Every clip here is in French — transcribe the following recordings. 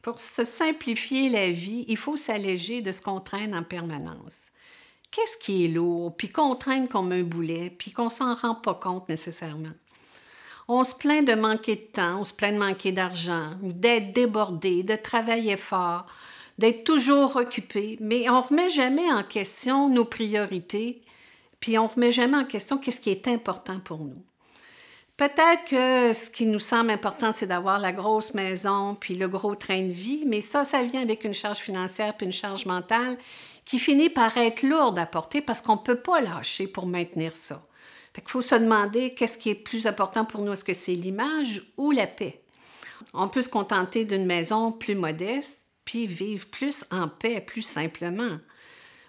Pour se simplifier la vie, il faut s'alléger de ce qu'on traîne en permanence. Qu'est-ce qui est lourd, puis qu'on traîne comme un boulet, puis qu'on s'en rend pas compte nécessairement? On se plaint de manquer de temps, on se plaint de manquer d'argent, d'être débordé, de travailler fort, d'être toujours occupé, mais on ne remet jamais en question nos priorités, puis on ne remet jamais en question qu'est-ce qui est important pour nous. Peut-être que ce qui nous semble important, c'est d'avoir la grosse maison puis le gros train de vie, mais ça vient avec une charge financière puis une charge mentale qui finit par être lourde à porter parce qu'on ne peut pas lâcher pour maintenir ça. Fait qu'il faut se demander qu'est-ce qui est plus important pour nous. Est-ce que c'est l'image ou la paix? On peut se contenter d'une maison plus modeste puis vivre plus en paix, plus simplement.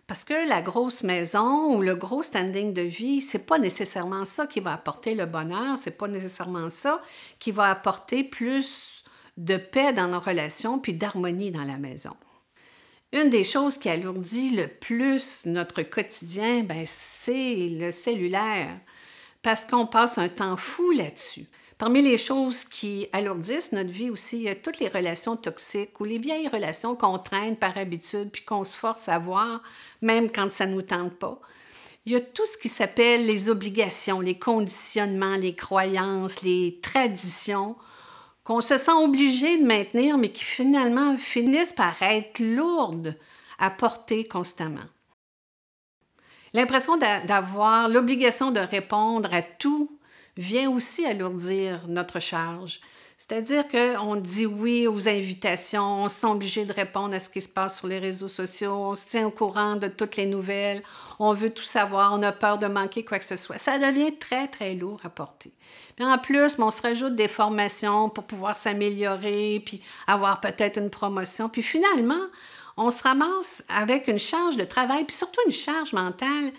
Parce que la grosse maison ou le gros standing de vie, c'est pas nécessairement ça qui va apporter le bonheur, c'est pas nécessairement ça qui va apporter plus de paix dans nos relations puis d'harmonie dans la maison. Une des choses qui alourdit le plus notre quotidien, c'est le cellulaire, parce qu'on passe un temps fou là-dessus. Parmi les choses qui alourdissent notre vie aussi, il y a toutes les relations toxiques ou les vieilles relations qu'on traîne par habitude puis qu'on se force à voir, même quand ça ne nous tente pas. Il y a tout ce qui s'appelle les obligations, les conditionnements, les croyances, les traditions qu'on se sent obligé de maintenir, mais qui finalement finissent par être lourdes à porter constamment. L'impression d'avoir l'obligation de répondre à tout vient aussi alourdir notre charge. C'est-à-dire qu'on dit oui aux invitations, on se sent obligé de répondre à ce qui se passe sur les réseaux sociaux, on se tient au courant de toutes les nouvelles, on veut tout savoir, on a peur de manquer quoi que ce soit. Ça devient très, très lourd à porter. Puis en plus, on se rajoute des formations pour pouvoir s'améliorer, puis avoir peut-être une promotion. Puis finalement, on se ramasse avec une charge de travail, puis surtout une charge mentale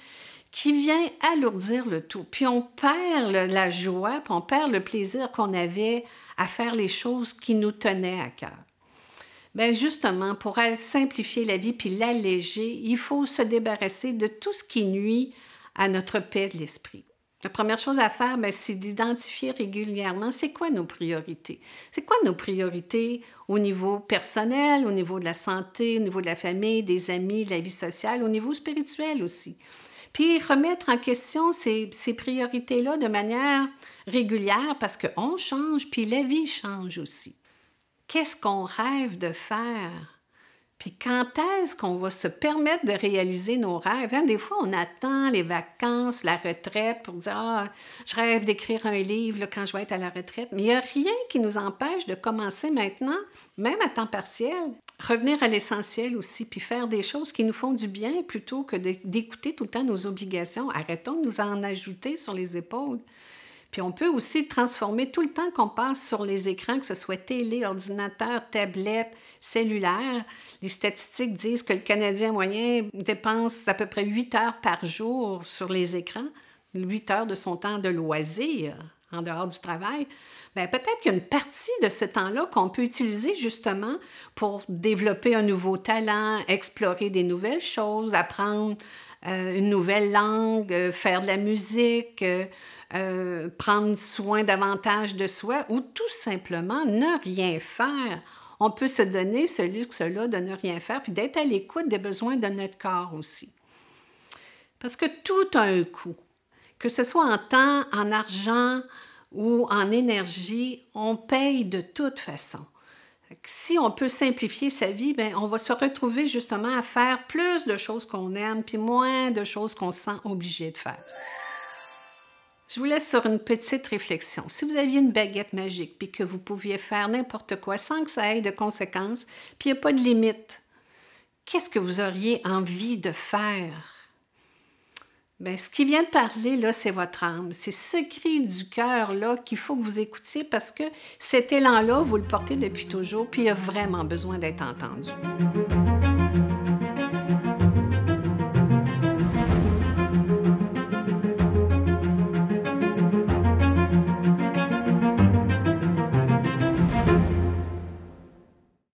qui vient alourdir le tout. Puis on perd la joie, puis on perd le plaisir qu'on avait à faire les choses qui nous tenaient à cœur. Bien justement, pour simplifier la vie puis l'alléger, il faut se débarrasser de tout ce qui nuit à notre paix de l'esprit. La première chose à faire, c'est d'identifier régulièrement c'est quoi nos priorités. C'est quoi nos priorités au niveau personnel, au niveau de la santé, au niveau de la famille, des amis, de la vie sociale, au niveau spirituel aussi. Puis remettre en question ces priorités-là de manière régulière parce qu'on change, puis la vie change aussi. Qu'est-ce qu'on rêve de faire? Puis quand est-ce qu'on va se permettre de réaliser nos rêves? Des fois, on attend les vacances, la retraite pour dire « Ah, je rêve d'écrire un livre quand je vais être à la retraite. » Mais il n'y a rien qui nous empêche de commencer maintenant, même à temps partiel. Revenir à l'essentiel aussi, puis faire des choses qui nous font du bien plutôt que d'écouter tout le temps nos obligations. Arrêtons de nous en ajouter sur les épaules. Puis on peut aussi transformer tout le temps qu'on passe sur les écrans, que ce soit télé, ordinateur, tablette, cellulaire. Les statistiques disent que le Canadien moyen dépense à peu près 8 heures par jour sur les écrans, 8 heures de son temps de loisir en dehors du travail. Peut-être qu'il y a une partie de ce temps-là qu'on peut utiliser justement pour développer un nouveau talent, explorer des nouvelles choses, apprendre une nouvelle langue, faire de la musique, prendre soin davantage de soi ou tout simplement ne rien faire. On peut se donner ce luxe-là de ne rien faire puis d'être à l'écoute des besoins de notre corps aussi. Parce que tout a un coût. Que ce soit en temps, en argent ou en énergie, on paye de toute façon. Si on peut simplifier sa vie, on va se retrouver justement à faire plus de choses qu'on aime puis moins de choses qu'on se sent obligé de faire. Je vous laisse sur une petite réflexion. Si vous aviez une baguette magique puis que vous pouviez faire n'importe quoi sans que ça ait de conséquences, puis il n'y a pas de limite, qu'est-ce que vous auriez envie de faire? Ce qui vient de parler, là, c'est votre âme. C'est ce cri du cœur, là, qu'il faut que vous écoutiez parce que cet élan-là, vous le portez depuis toujours, puis il a vraiment besoin d'être entendu.